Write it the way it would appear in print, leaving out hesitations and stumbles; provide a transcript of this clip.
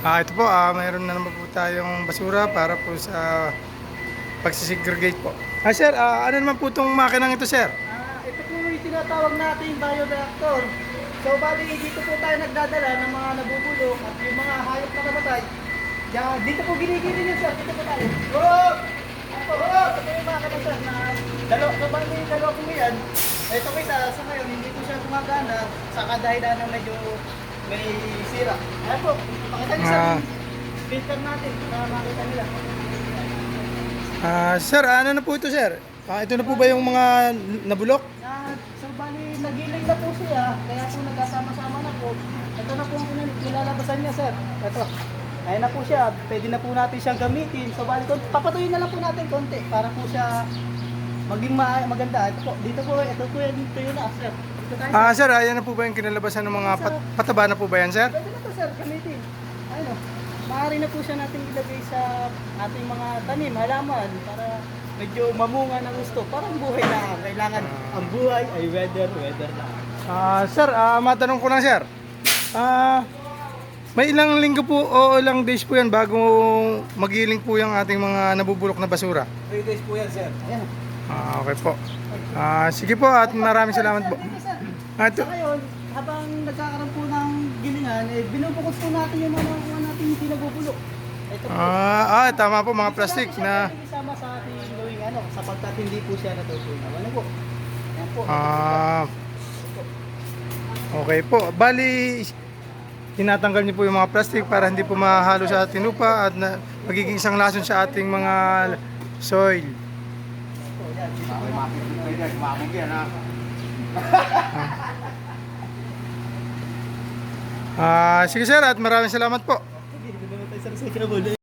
Ito po, mayroon na naman po tayong basura para po sa pagsisegregate po. Sir, ano naman po itong makinang ito, sir? Ito po yung tinatawag natin bioreactor. So bali dito po tayo nagdadala ng mga nabubulok at yung mga hayop na namatay. Dito po ginigiling yun sir, dito po tayo. Hop! Ito yung makina sir na dalawa po yan. Ito kita, sa ngayon hindi po siya gumagana sa kadahilan na medyo may sira. Ayan po, pakita niyo sir yung filter natin para makita nila. Sir, ano na po ito, sir? Ito na po ba yung mga nabulok? So bali, nagiling na po siya, kaya po nagkasama-sama na po. Ito na po ang nilalabasan niya sir. Ito. Ayan na po siya, pwede na po natin siyang gamitin. So bali, papatuyin na lang po natin konti para po siya maging maganda. Ito po, ito po yung tuyo na sir. Ito tayo, Sir, ayan na po ba yung kinalabasan ng mga pataba na po ba yan, sir? pwede na to sir, gamitin. Ayun o. Maaari na po siya natin ilagay sa ating mga tanim, halaman, para medyo mamunga ng gusto. Parang buhay lang. Kailangan ang buhay ay weather lang. Sir, matanong ko lang, sir. May ilang linggo po o ilang days po yan bago magiling po yung ating mga nabubulok na basura? 3 days po yan, sir. Ayan. Okay po. Sige po at maraming salamat po. Sa ngayon, habang nagkakaroon po ng gilingan, binubukod po natin yung mga natin hindi nabubulok. Ito po. Tama po mga plastic na... Isama sa ating gawing sapagkat hindi po siya natutunaw. Ano po? Ayan po. Okay po. Bali, tinatanggal niyo po yung mga plastic para hindi po mahalo sa ating lupa at magiging isang lason sa ating mga soil. Sige sir at maraming salamat po. Hindi naman tayo sa